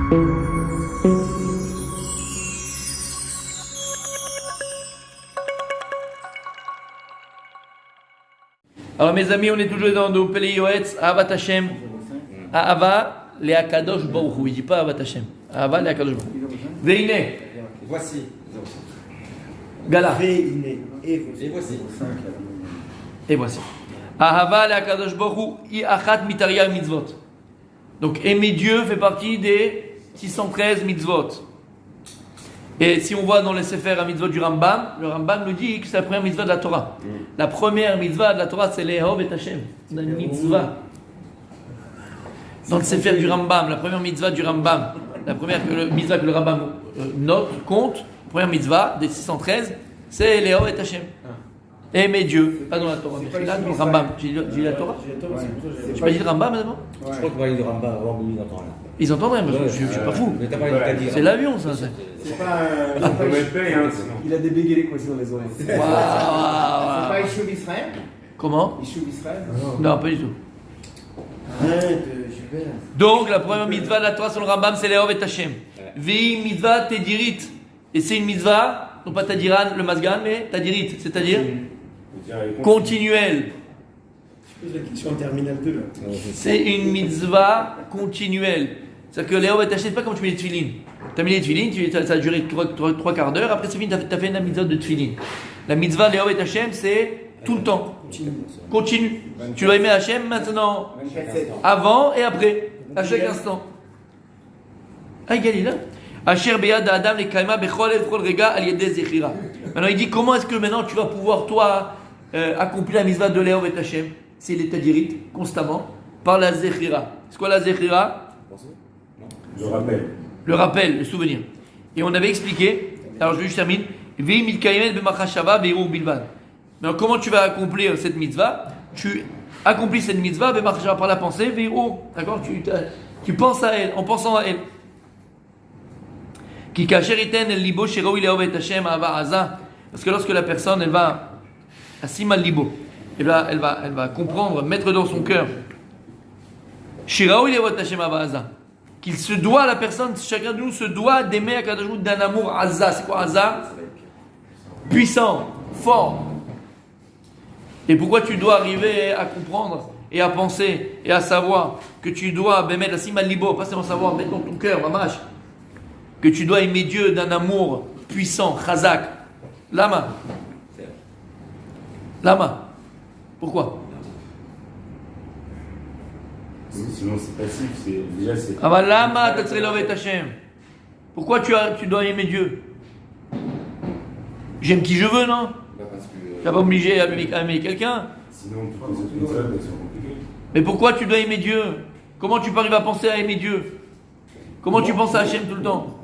Alors mes amis, on est toujours dans nos Pele Yoetz, Ahavat Hashem, Ahava le Akadosh Baruch Hu. Il dit pas Ahavat Hashem, Ahava le Akadosh Baruch Hu. Veine. Voici. Gala. Et voici. Et voici. Ahava le Akadosh Baruch Hu, Achat Mitaria Mitzvot. Donc aimer Dieu fait partie des 613 mitzvot. Et si on voit dans les Sefer à mitzvot du Rambam, le Rambam nous dit que c'est la première mitzvah de la Torah. La première mitzvah de la Torah, c'est l'Ehov et Hashem. C'est une mitzvah. Dans le Sefer du Rambam, la première mitzvah du Rambam, la première mitzvah que le Rambam compte, la première mitzvah des 613, c'est l'Ehov et Hashem. Aimer Dieu, pas dans la Torah, mais là, dans le Rambam. J'ai dit la Torah. J'ai pas dit le Rambam maintenant. Je crois qu'on va aller du Rambam avant de nous entendre là. Ils entendent rien, je suis pas fou. Mais t'as parlé de Kadir. C'est l'avion, ça. C'est pas. Il a des bégayés coincés dans les oreilles. C'est pas Ishuv Israël? Comment? Ishuv Israël? Non, pas du tout. Donc, la première mitzvah de la Torah sur le Rambam, c'est l'Ehov et Hashem. Vi mitzvah tedirit. Et c'est une mitzvah, non pas tadiran, le masgan, mais tadirit, c'est-à-dire continuelle. Je pose la question en terminale 2 là. C'est une mitzvah continuelle. C'est-à-dire que l'Ehov et Hashem, c'est pas comme tu mets les tefilines. Tu as mis les tefilines, ça a duré 3 quarts d'heure, après c'est fini, tu as fait une mitzvah de tefilines. La mitzvah l'Ehov et Hashem, c'est tout le temps. Continue. Tu dois aimer Hashem maintenant, avant et après, à chaque instant. Ah, Galila. Asher beyad adam le kaima bechol et bechol rega al yedeh zechira. Maintenant, il dit comment est-ce que maintenant tu vas pouvoir, toi, accomplir la mitzvah de l'Ehov et Hashem? C'est l'état d'irite, constamment, par la zechira. C'est quoi la zechira? Le rappel. Le rappel, le souvenir. Et on avait expliqué, alors je termine, mais comment tu vas accomplir cette mitzvah? Tu accomplis cette mitzvah par la pensée, d'accord? Tu penses à elle, en pensant à elle. Parce que lorsque la personne, elle va à Simal Libo, elle va comprendre, mettre dans son cœur qu'il se doit, la personne, chacun de nous se doit d'aimer Akadosh Baruch Hu d'un amour Azza. C'est quoi Azza? Puissant, fort. Et pourquoi tu dois arriver à comprendre et à penser et à savoir que tu dois mettre la Simal Libo, pas seulement savoir, mettre dans ton cœur, mamash, que tu dois aimer Dieu d'un amour puissant, Chazak. Lama. Pourquoi? Sinon c'est passif, c'est Ah bah lama tatzrelov et Hashem. Pourquoi tu dois aimer Dieu? J'aime qui je veux, non? Tu n'es pas obligé à aimer quelqu'un. Sinon toutes les autres méthodes elles sont compliquées. Mais pourquoi tu dois aimer Dieu? Comment tu peux arriver à penser à aimer Dieu? Comment tu penses à Hashem tout le temps?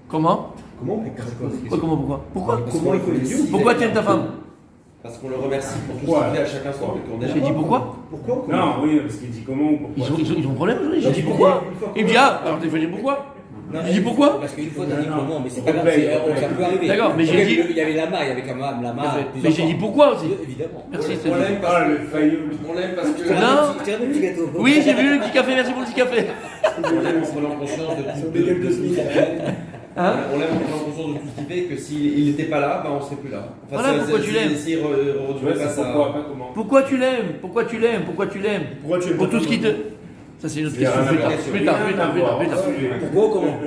Comment? Pourquoi Pourquoi tu aimes ta femme? Parce qu'on le remercie pour tout ce qu'il fait à chaque instant. J'ai dit pourquoi? Non, oui, parce qu'il dit comment ou pourquoi. Ils ont un problème aujourd'hui. J'ai dit pourquoi? Il me dit alors il faut dire pourquoi? J'ai dit pourquoi? Parce qu'une fois, t'as dit comment, mais c'est pas grave, ça peut arriver. D'accord, mais j'ai dit. Il y avait Lama, il y avait quand même Lama. Mais j'ai dit pourquoi aussi? Évidemment. Merci, On l'aime parce que. Non. Tiens le petit gâteau. Oui, j'ai vu le petit café, merci pour le petit café. On l'aime en prenant conscience de tout ce qu'il fait. On l'aime en prenant conscience de tout ce qu'il fait, que s'il n'était pas là, on ne serait plus là. Voilà pourquoi tu l'aimes. Pourquoi tu l'aimes? Pourquoi tu l'aimes? Pour tout ce qui te. Ça, c'est une autre question. Plus tard. Pourquoi ou comment?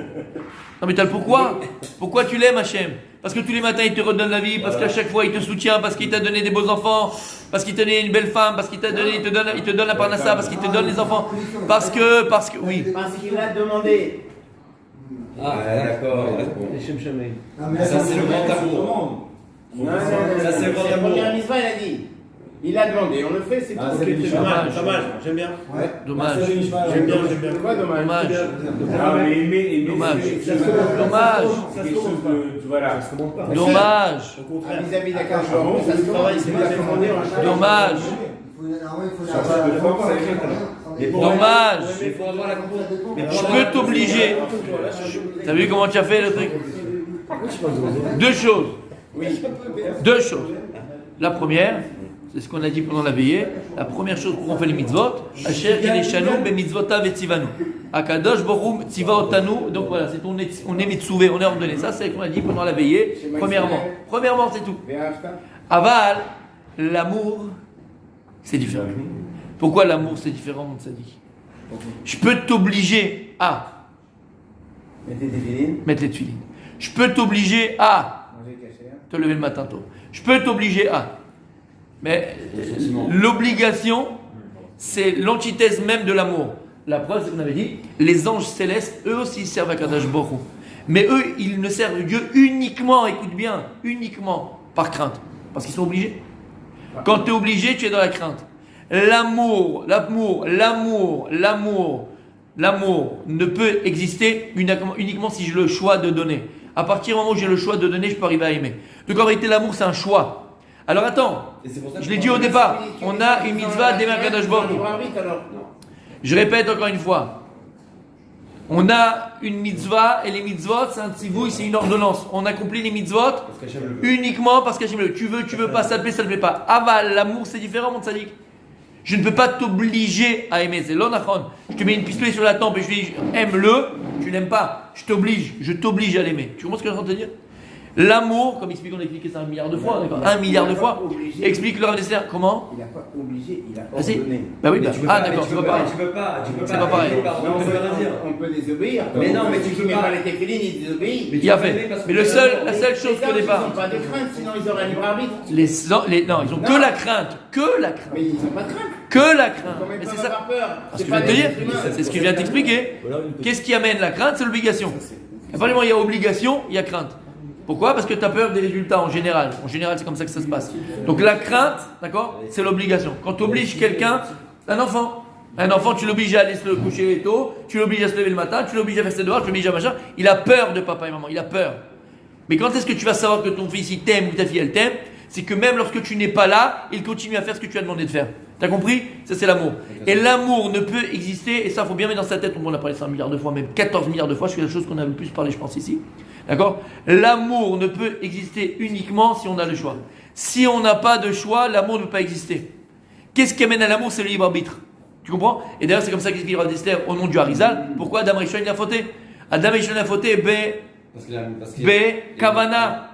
Non, mais t'as le pourquoi? Pourquoi tu l'aimes, Hachem? Parce que tous les matins, il te redonne la vie, parce qu'à chaque fois, il te soutient, parce qu'il t'a donné des beaux enfants, parce qu'il t'a donné une belle femme, parce qu'il t'a donné, il te donne la parnassa, parce qu'il te donne les enfants. Parce que, oui. Parce qu'il a demandé. Ah, d'accord. Ça, c'est le grand amour. Ça, c'est le grand amour. La première mitzvah, il a dit. Il a demandé, on le fait, c'est tout. Dommage, j'aime bien. Dommage. J'aime bien. Quoi, dommage? Dommage. Vis-à-vis d'Akadosh, ça se travaille, c'est pas demandé. Dommage. Dommage. Je peux t'obliger. T'as vu comment tu as fait le truc? Deux choses. La première, c'est ce qu'on a dit pendant la veillée, la première chose pour qu'on fait les mitzvot, Asher Ileshanu be mitzvota vetzivanu. Akadosh Borum Tziva Otanu. Donc voilà, on est mitzouvé, on est ordonné. Ça, c'est ce qu'on a dit pendant la veillée. Premièrement, c'est tout. Aval, l'amour, c'est différent. Pourquoi l'amour, c'est différent, mon tzaddik? Je peux t'obliger à mettre les tefilines. Je peux t'obliger à te lever le matin tôt. Je peux t'obliger à. Mais l'obligation, c'est l'antithèse même de l'amour. La preuve, c'est qu'on avait dit, les anges célestes, eux aussi, ils servent à Kadosh Baruch Hu. Mais eux, ils ne servent Dieu uniquement, écoute bien, uniquement par crainte. Parce qu'ils sont obligés. Quand tu es obligé, tu es dans la crainte. L'amour ne peut exister uniquement si j'ai le choix de donner. À partir du moment où j'ai le choix de donner, je peux arriver à aimer. Donc en réalité, l'amour, c'est un choix. Alors attends, je l'ai dit au départ, on a une mitzvah d'aimer Kadosh Baruch Hu. Je répète encore une fois. On a une mitzvah et les mitzvot, c'est un tzivouï, c'est une ordonnance. On accomplit les mitzvot uniquement parce qu'Hachem le veut. Tu veux pas, ça te plaît pas. Aval, l'amour, c'est différent, mon tzaddik. Je ne peux pas t'obliger à aimer. C'est l'onachon. Je te mets une pistolet sur la tempe et je te dis aime-le. Tu n'aimes pas. Je t'oblige à l'aimer. Tu comprends ce que je suis en train de te dire? L'amour, comme on a expliqué ça 1 milliard de fois, d'accord, 1 milliard de fois. Explique le Rav Dessler. Comment? Il n'a pas obligé, il a ordonné. Bah oui, d'accord, c'est pas pareil. C'est pas pareil. On peut désobéir. Mais non, mais tu peux pas. Les téfilines, ils désobéissent. Il a fait. Mais la seule chose qu'au départ. Ils n'ont pas de crainte, sinon ils auraient un libre arbitre. Non, ils ont que la crainte. Mais ils n'ont pas de crainte. Que la crainte. Mais c'est ça. Pas peur. C'est ce que je viens de te dire. C'est ce que je viens de t'expliquer. Qu'est-ce qui amène la crainte? C'est l'obligation. À partir du moment où il y a obligation, il y a crainte. Pourquoi? Parce que tu as peur des résultats en général. En général, c'est comme ça que ça se passe. Donc la crainte, d'accord, c'est l'obligation. Quand tu obliges quelqu'un, un enfant, tu l'obliges à aller se coucher tôt, tu l'obliges à se lever le matin, tu l'obliges à faire ses devoirs, tu l'obliges à machin. Il a peur de papa et maman, il a peur. Mais quand est-ce que tu vas savoir que ton fils il t'aime ou ta fille elle t'aime? C'est que même lorsque tu n'es pas là, il continue à faire ce que tu as demandé de faire. T'as compris? Ça, c'est l'amour. Et l'amour ne peut exister, et ça, il faut bien mettre dans sa tête. On en a parlé 5 milliards de fois, même 14 milliards de fois. C'est la chose qu'on a le plus parlé, je pense, ici. D'accord? L'amour ne peut exister uniquement si on a le choix. Si on n'a pas de choix, l'amour ne peut pas exister. Qu'est-ce qui amène à l'amour? C'est le libre arbitre. Tu comprends? Et d'ailleurs, c'est comme ça qu'explique Rav Dessler au nom du Harizal. Pourquoi Adam Rishon il a fauté? Adam Rishon a fauté, Kavana.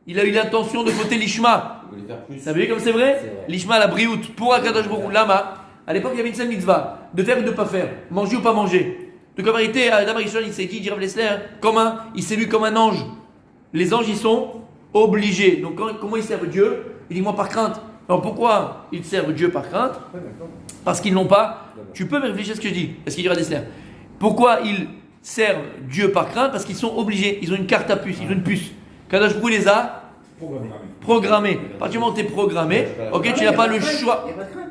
Il a eu l'intention de fauter l'Ishma. Ça veut dire comme c'est vrai? L'Ishma, la briout, pour Akadosh Baruch Hu, Lama. À l'époque, il y avait une seule mitzvah, de faire ou de ne pas faire, manger ou pas manger. Donc en vérité, Adam Rishon, il s'est dit, Rav Dessler, il s'est vu comme un ange. Les anges, ils sont obligés. Donc comment ils servent Dieu? Il dit, moi par crainte. Alors pourquoi ils servent Dieu par crainte? Parce qu'ils n'ont pas. Tu peux réfléchir à ce que je dis. Parce qu'il dit Rav Dessler. Pourquoi ils servent Dieu par crainte? Parce qu'ils sont obligés. Ils ont une carte à puce, ils ont une puce. Kadosh Baruch Hu les a programmés. À partir du moment où tu es programmé, ok, tu n'as pas le choix. Il n'y a pas de crainte.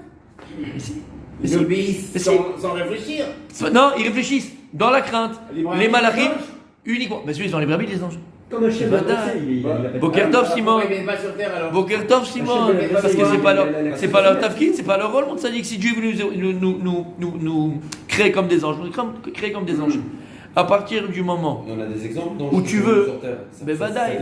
Ils obéissent sans réfléchir. Non, ils réfléchissent dans la crainte. Les malachim, uniquement. Mais celui-là, ils ont les brebis, les anges. Comme un chef Bokertov Simon. Bokertov Simon. Parce que c'est pas leur tafkid, c'est pas leur rôle. On t'a dit que si Dieu veut nous créer comme des anges, nous créer comme des anges. À partir du moment on a des exemples où tu veux, Bevadaï.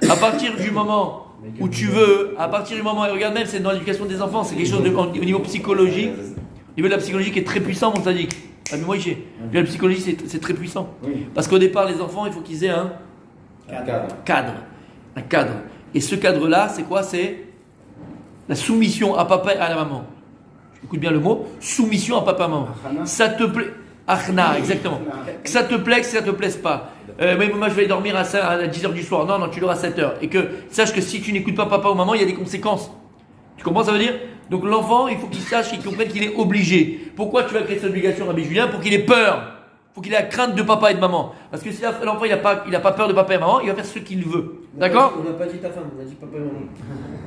à partir du moment où tu veux, à partir du moment, et regarde même, c'est dans l'éducation des enfants, c'est quelque chose au niveau psychologique, au niveau de la psychologie qui est très puissant, mon sadique. Mais moi, la psychologie, c'est très puissant. Parce qu'au départ, les enfants, il faut qu'ils aient un cadre. Un cadre. Et ce cadre-là, c'est quoi? C'est la soumission à papa et à la maman. Écoute bien le mot, soumission à papa et maman. Ça te plaît? Achna, exactement. Que ça te plaît, que ça te plaise pas. Mais moi je vais dormir à 10h du soir. Non, tu dors à 7h. Et que sache que si tu n'écoutes pas papa ou maman, il y a des conséquences. Tu comprends ça veut dire? Donc l'enfant, il faut qu'il sache, qu'il comprenne qu'il est obligé. Pourquoi tu vas créer cette obligation, Rabbi Julien? Pour qu'il ait peur. Pour qu'il ait la crainte de papa et de maman. Parce que si l'enfant il a pas peur de papa et maman, il va faire ce qu'il veut. D'accord? On n'a pas dit ta femme, on a dit papa et maman.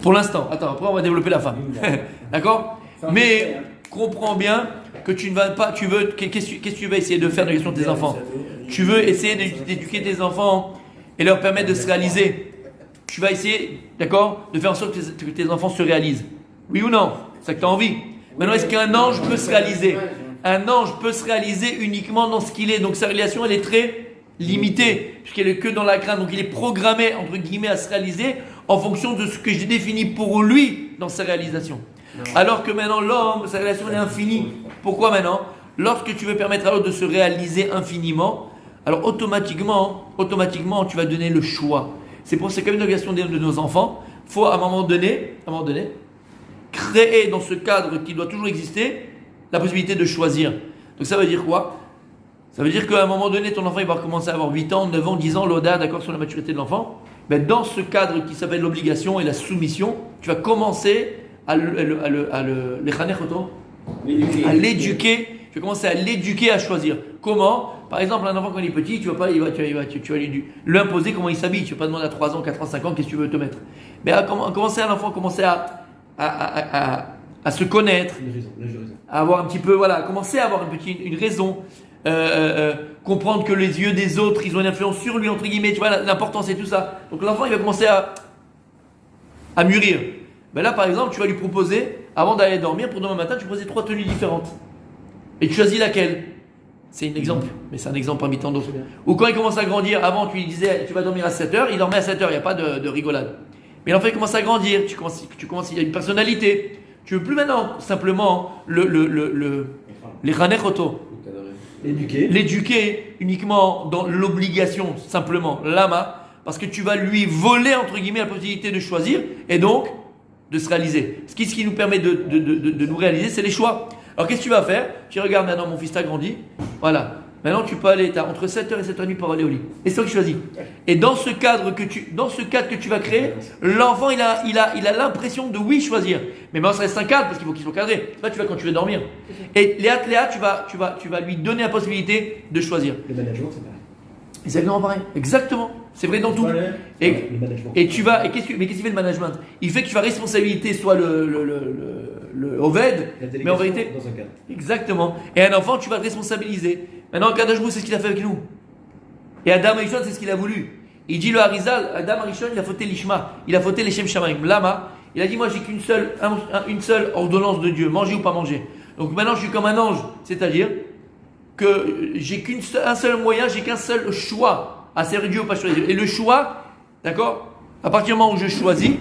Pour l'instant. Attends, après on va développer la femme. D'accord? Mais comprends bien que tu ne vas pas, qu'est-ce que tu vas essayer de faire dans la question de tes enfants? Tu veux essayer d'éduquer tes enfants et leur permettre de se réaliser. Tu vas essayer, d'accord, de faire en sorte que tes enfants se réalisent. Oui ou non? C'est ça que tu as envie. Maintenant, est-ce qu'un ange peut se réaliser? Un ange peut se réaliser uniquement dans ce qu'il est. Donc sa réalisation, elle est très limitée, puisqu'elle est que dans la crainte. Donc il est programmé, entre guillemets, à se réaliser en fonction de ce que j'ai défini pour lui dans sa réalisation. Alors que maintenant, l'homme, sa relation est infinie. Pourquoi maintenant? Lorsque tu veux permettre à l'autre de se réaliser infiniment, alors automatiquement, tu vas donner le choix. C'est comme une obligation de nos enfants. Il faut à un moment donné, créer dans ce cadre qui doit toujours exister, la possibilité de choisir. Donc ça veut dire quoi? Ça veut dire qu'à un moment donné, ton enfant il va commencer à avoir 8 ans, 9 ans, 10 ans, l'ODA, d'accord, sur la maturité de l'enfant. Ben, dans ce cadre qui s'appelle l'obligation et la soumission, tu vas commencer à l'éduquer. Tu vas commencer à l'éduquer à choisir. Comment? Par exemple, un enfant quand il est petit, tu vas lui imposer comment il s'habille. Tu vas pas demander à 3 ans, 4 ans, 5 ans qu'est-ce que tu veux te mettre. Mais commencer à se connaître, à avoir un petit peu, commencer à avoir une raison, comprendre que les yeux des autres, ils ont une influence sur lui, entre guillemets, tu vois, l'importance et tout ça. Donc l'enfant, il va commencer à mûrir. Ben là, par exemple, tu vas lui proposer, avant d'aller dormir, pour demain matin, tu proposes 3 tenues différentes. Et tu choisis laquelle? C'est un exemple, mais c'est un exemple parmi tant d'autres. Ou quand il commence à grandir, avant tu lui disais tu vas dormir à 7h, il dormait à 7h, il n'y a pas de rigolade. Mais l'enfant il commence à grandir, il y a une personnalité. Tu veux plus maintenant simplement les ranechoto, l'éduquer uniquement dans l'obligation, simplement, lama, parce que tu vas lui voler entre guillemets la possibilité de choisir et donc de se réaliser. Ce qui nous permet de nous réaliser, c'est les choix. Alors qu'est-ce que tu vas faire? Tu regardes maintenant, mon fils t'a grandi. Voilà. Maintenant tu peux aller, t'as entre 7h et 7h30 pour aller au lit. Et c'est toi qui choisis. Et dans ce cadre que tu vas créer, l'enfant il a l'impression de oui choisir. Mais maintenant ça reste un cadre parce qu'il faut qu'il soit cadré. Là tu vas quand tu veux dormir. Et Léa, tu vas lui donner la possibilité de choisir. Le management c'est pareil. Exactement pareil. Exactement. C'est vrai dans tout. Mais qu'est-ce qu'il fait le management? Il fait que tu vas responsabiliser soit le Oved, mais en vérité. Dans un cadre. Exactement. Et un enfant, tu vas le responsabiliser. Maintenant, Kadosh Baruch Hu, c'est ce qu'il a fait avec nous. Et Adam Arishon, c'est ce qu'il a voulu. Il dit le Harizal, Adam Arishon, il a fauté l'Ishma, il a fauté les Shem Shamaim. Lama, il a dit moi j'ai qu'une seule ordonnance de Dieu, manger ou pas manger. Donc maintenant je suis comme un ange, c'est-à-dire que j'ai qu'un seul moyen, j'ai qu'un seul choix à servir Dieu ou pas choisir. Et le choix, d'accord, à partir du moment où je choisis,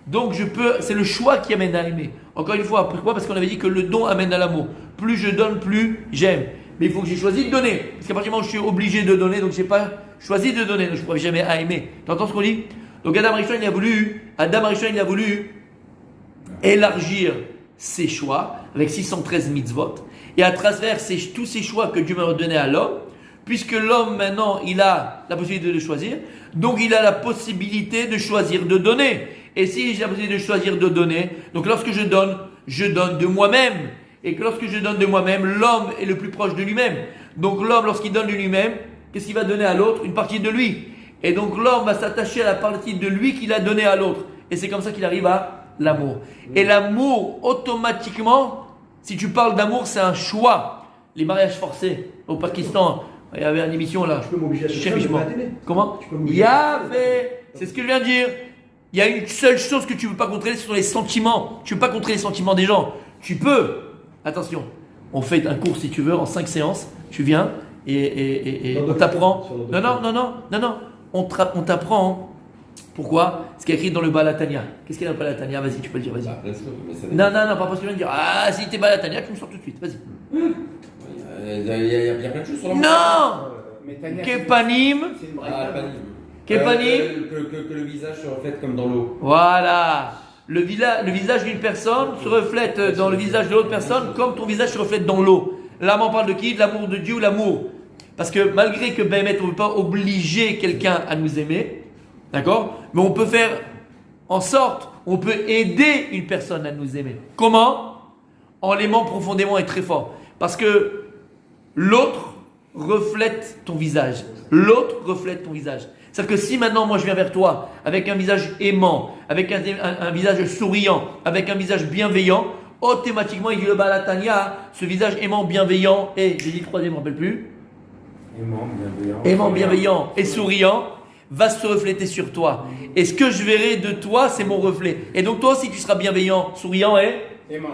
donc c'est le choix qui amène à aimer. Encore une fois, pourquoi? Parce qu'on avait dit que le don amène à l'amour. Plus je donne, plus j'aime. Mais il faut que j'ai choisi de donner. Parce qu'à partir du moment où je suis obligé de donner, donc je n'ai pas choisi de donner, donc je ne pourrais jamais à aimer. Tu entends ce qu'on dit? Donc Adam Arishon, il a voulu élargir ses choix avec 613 mitzvot et à travers tous ces choix que Dieu m'a donné à l'homme, puisque l'homme maintenant il a la possibilité de choisir, donc il a la possibilité de choisir de donner. Et si j'ai la possibilité de choisir de donner, donc lorsque je donne de moi-même. Et que lorsque je donne de moi-même, l'homme est le plus proche de lui-même. Donc l'homme, lorsqu'il donne de lui-même, qu'est-ce qu'il va donner à l'autre? Une partie de lui. Et donc l'homme va s'attacher à la partie de lui qu'il a donnée à l'autre. Et c'est comme ça qu'il arrive à l'amour. Et l'amour, automatiquement, si tu parles d'amour, c'est un choix. Les mariages forcés au Pakistan, il y avait une émission là. Tu peux m'obliger à te Comment? C'est ce que je viens de dire. Il y a une seule chose que tu ne peux pas contrôler, ce sont les sentiments. Tu ne peux pas contrôler les sentiments des gens. Tu peux. Attention, on fait un cours si tu veux en 5 séances. Tu viens et on t'apprend. Non. On t'apprend. Pourquoi? Ce qui est écrit dans le Balatania. Qu'est-ce qu'il y a dans le Balatania? Vas-y, tu peux le dire, vas-y. Non, pas parce que je viens de dire. Ah, si t'es Balatania, tu me sors tout de suite. Vas-y. Il y a plein de choses sur la Non. Kepanim. Kepanim. Que le visage se reflète comme dans l'eau. Voilà. Le visage d'une personne se reflète dans le visage de l'autre personne comme ton visage se reflète dans l'eau. Là, on parle de qui? De l'amour de Dieu ou l'amour? Parce que malgré que Béhémet, on ne peut pas obliger quelqu'un à nous aimer, d'accord? Mais on peut faire en sorte, on peut aider une personne à nous aimer. Comment? En l'aimant profondément et très fort. Parce que l'autre reflète ton visage. L'autre reflète ton visage. C'est-à-dire que si maintenant moi je viens vers toi avec un visage aimant, avec un visage souriant, avec un visage bienveillant, automatiquement il dit le Balatania, ce visage aimant, bienveillant et, j'ai dit le troisième, je ne me rappelle plus, aimant, bienveillant et souriant, va se refléter sur toi. Et ce que je verrai de toi, c'est mon reflet. Et donc toi aussi tu seras bienveillant, souriant et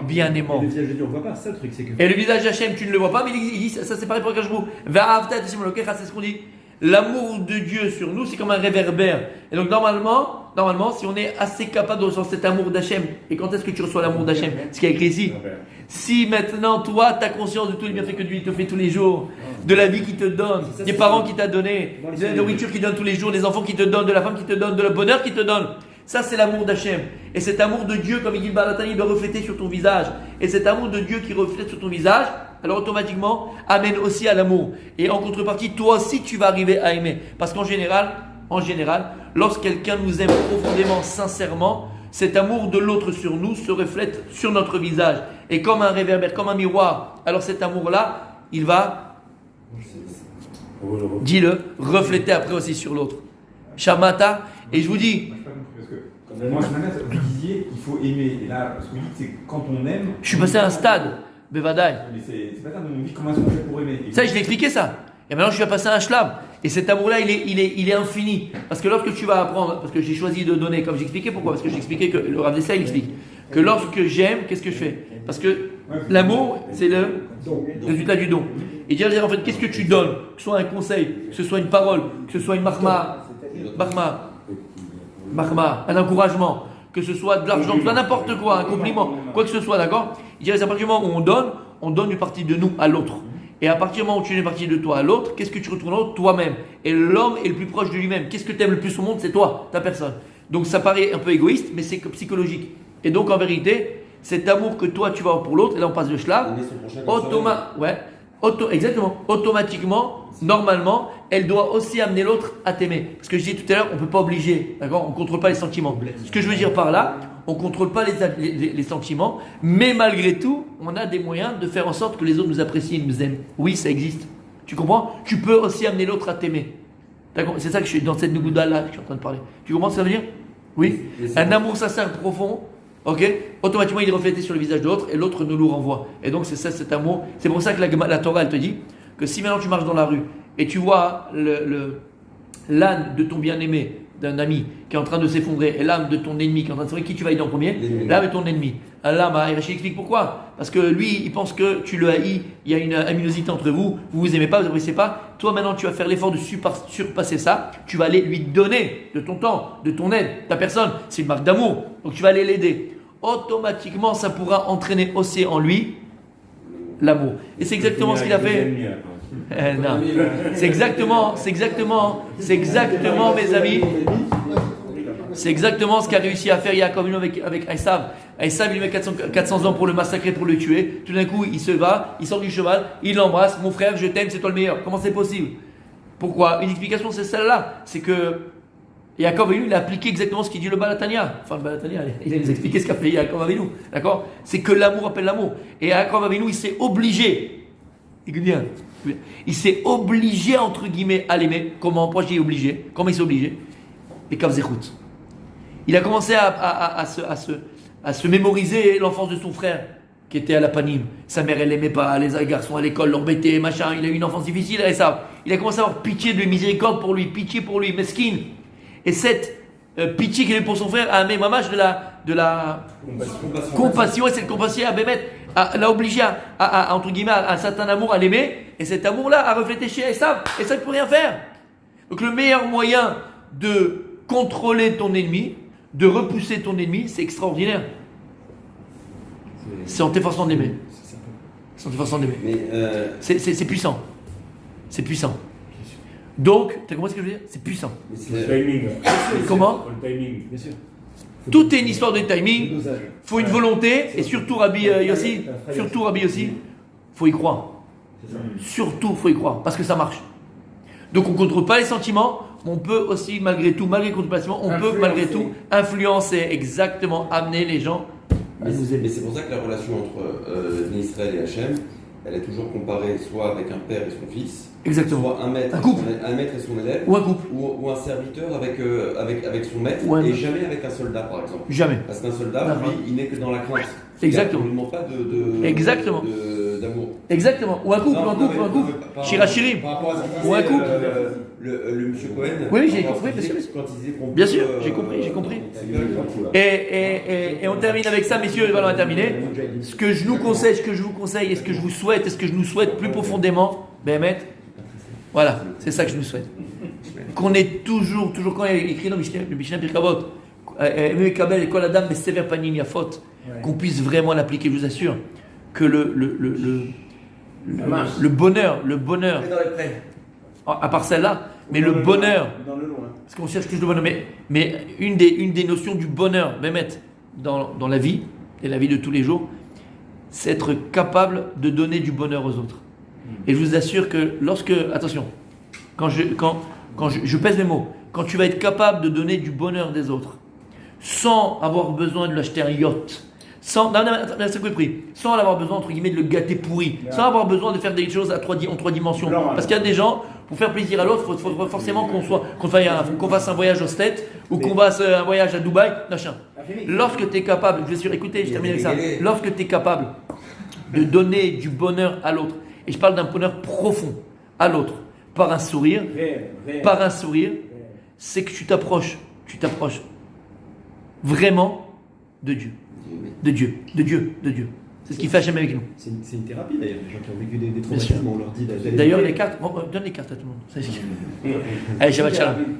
bien aimant. Et le visage de Dieu on ne voit pas, c'est ça le truc, c'est que... Et le visage d'Hachem tu ne le vois pas, mais il dit, ça c'est pareil pour Kajbou. C'est ce qu'on dit. L'amour de Dieu sur nous, c'est comme un réverbère. Et donc normalement, normalement, si on est assez capable de recevoir cet amour d'Hachem, et quand est-ce que tu reçois l'amour d'Hachem? Ce qui est écrit ici. Si maintenant, toi, tu as conscience de tous les bienfaits que Dieu te fait tous les jours, de la vie qu'il te donne, des parents qu'il t'a donné, de la nourriture qu'il donne tous les jours, des enfants qu'il te donne, de la femme qu'il te donne, de le bonheur qu'il te donne, ça c'est l'amour d'Hachem. Et cet amour de Dieu, comme il dit le Baal HaTanya, il doit refléter sur ton visage. Et cet amour de Dieu qui reflète sur ton visage, alors automatiquement, amène aussi à l'amour. Et en contrepartie, toi aussi, tu vas arriver à aimer. Parce qu'en général, lorsque quelqu'un nous aime profondément, sincèrement, cet amour de l'autre sur nous se reflète sur notre visage. Et comme un réverbère, comme un miroir, alors cet amour-là, il va, dis-le, refléter après aussi sur l'autre. Shamata, et je vous dis... Moi, vous disiez qu'il faut aimer. Et là, ce que vous dites, c'est que quand on aime... Je suis passé à un stade, Bevadaï. Mais c'est pas ça, on dit comment est-ce qu'on fait pour aimer. Ça, je l'ai expliqué ça. Et maintenant, je suis passé à un shlam. Et cet amour-là, il est infini. Parce que lorsque tu vas apprendre, parce que j'ai choisi de donner, comme j'expliquais, pourquoi? Parce que j'expliquais que le Rav Dessay, il explique que lorsque j'aime, qu'est-ce que je fais? Parce que l'amour, c'est le résultat du don. Et dire en fait, qu'est-ce que tu donnes? Que ce soit un conseil, que ce soit une parole, que ce soit une mahma, un encouragement, que ce soit de l'argent, que ce soit n'importe quoi, un compliment, quoi que ce soit, d'accord? Il dirait, à partir du moment où on donne une partie de nous à l'autre. Et à partir du moment où tu donnes une partie de toi à l'autre, qu'est-ce que tu retournes à l'autre? Toi-même. Et l'homme est le plus proche de lui-même. Qu'est-ce que tu aimes le plus au monde? C'est toi, ta personne. Donc ça paraît un peu égoïste, mais c'est psychologique. Et donc en vérité, cet amour que toi tu vas avoir pour l'autre, et là on passe de shla, automatiquement, normalement, elle doit aussi amener l'autre à t'aimer. Parce que je disais tout à l'heure, on ne peut pas obliger, d'accord? On ne contrôle pas les sentiments. Ce que je veux dire par là, on ne contrôle pas les sentiments, mais malgré tout, on a des moyens de faire en sorte que les autres nous apprécient et nous aiment. Oui, ça existe. Tu comprends? Tu peux aussi amener l'autre à t'aimer. D'accord? C'est ça que je suis dans cette Nuguda-là que je suis en train de parler. Tu comprends ce que ça veut dire? Oui. Un amour sincère, profond, ok? Automatiquement, il est reflété sur le visage de l'autre et l'autre nous le renvoie. Et donc, c'est ça cet amour. C'est pour ça que la Torah, elle te dit que si maintenant tu marches dans la rue et tu vois l'âne de ton bien-aimé, d'un ami qui est en train de s'effondrer, et l'âme de ton ennemi qui est en train de s'effondrer, qui tu vas aider en premier? L'âme de ton ennemi. L'âme, Rachid explique pourquoi. Parce que lui, il pense que tu le haïs, il y a une aminosité entre vous, vous vous aimez pas, vous appréciez pas. Toi, maintenant, tu vas faire l'effort de surpasser ça. Tu vas aller lui donner de ton temps, de ton aide, ta personne. C'est une marque d'amour. Donc, tu vas aller l'aider. Automatiquement, ça pourra entraîner aussi en lui l'amour. Et c'est exactement ce qu'il a fait. Non. C'est exactement, mes amis. C'est exactement ce qu'a réussi à faire Yaakov avec Esav. Esav, il lui met 400 ans pour le massacrer, pour le tuer. Tout d'un coup, il se va, il sort du cheval, il l'embrasse. Mon frère, je t'aime, c'est toi le meilleur. Comment c'est possible? Pourquoi? Une explication, c'est celle-là. C'est que Yaakov Avinu, il a appliqué exactement ce qu'il dit le Baal HaTanya. Enfin, le Baal HaTanya, il a nous expliqué ce qu'a fait Yaakov Avinu. D'accord? C'est que l'amour appelle l'amour. Et Yaakov Avinu, il s'est obligé. Écoute bien. Il s'est obligé, entre guillemets, à l'aimer. Comment? Pourquoi je dis obligé? Comment il s'est obligé? Les Kav Zechut. Il a commencé à se mémoriser l'enfance de son frère qui était à la Panim. Sa mère, elle l'aimait pas, les garçons à l'école l'embêtaient, machin. Il a eu une enfance difficile, et ça. Il a commencé à avoir pitié de lui, miséricorde pour lui, pitié pour lui, mesquine. Et cette pitié qu'il avait pour son frère a amené Mamash de la compassion. Et cette compassion à Bémet l'a obligé à entre guillemets, à un certain amour à l'aimer. Et cet amour-là a reflété chez Esav. Et ça ne peut rien faire. Donc le meilleur moyen de contrôler ton ennemi, de repousser ton ennemi, c'est extraordinaire. C'est en t'efforçant d'aimer. C'est en t'efforçant d'aimer. C'est puissant. C'est puissant. Donc, tu as compris ce que je veux dire? C'est puissant. Le timing. Comment? Le timing. Bien sûr. Tout est une histoire de timing. Il faut une volonté. Et surtout, Rabbi Yossi, faut y croire. Surtout, faut y croire. Parce que ça marche. Donc, on ne contrôle pas les sentiments. On peut aussi, malgré tout, malgré le contrôle, on peut malgré tout influencer, exactement, amener les gens à nous aimer. Mais c'est pour ça que la relation entre Israël et Hachem, elle est toujours comparée soit avec un père et son fils, exactement. soit un maître et son élève, ou un couple, ou un serviteur avec son maître, et jamais avec un soldat par exemple. Jamais. Parce qu'un soldat, lui, il n'est que dans la crainte. Exactement. Il ne demande pas d'amour. Exactement. Ou un couple, Shirachirim. Ou un couple. Le monsieur Cohen. Oui, j'ai compris, bien sûr, j'ai compris. Et on termine avec ça, messieurs, on va terminer. Ce que je nous conseille, ce que je vous conseille, et ce que je vous souhaite, et ce que je nous souhaite plus profondément, Béhémet, voilà, c'est ça que je nous souhaite. Qu'on ait toujours quand il y a écrit dans le Mishnah Pirkei Avot, et quoi la dame, mais sévère panini à faute, qu'on puisse vraiment l'appliquer. Je vous assure que le bonheur, à part celle-là, mais le bonheur, parce qu'on cherche toujours le bonheur, mais une des notions du bonheur, Mehmet, dans la vie, et la vie de tous les jours, c'est être capable de donner du bonheur aux autres. Et je vous assure que attention, quand je pèse mes mots, quand tu vas être capable de donner du bonheur des autres, sans avoir besoin de lui acheter un yacht, sans avoir besoin entre guillemets de le gâter pourri, sans avoir besoin de faire des choses en trois dimensions. Parce qu'il y a des gens, pour faire plaisir à l'autre, il faut forcément qu'on fasse un voyage au States ou qu'on fasse un voyage à Dubaï, machin. Lorsque tu es capable, je vais sûr, écoutez, je termine avec ça. Lorsque tu es capable de donner du bonheur à l'autre, et je parle d'un bonheur profond à l'autre, par un sourire, c'est que tu t'approches vraiment de Dieu. De Dieu. C'est ce qu'il fait Hachem avec nous. C'est une thérapie d'ailleurs, les gens qui ont vécu des traumatismes, on leur dit d'aller. D'ailleurs, les cartes, donne les cartes à tout le monde. Allez, Shabbat Shalom.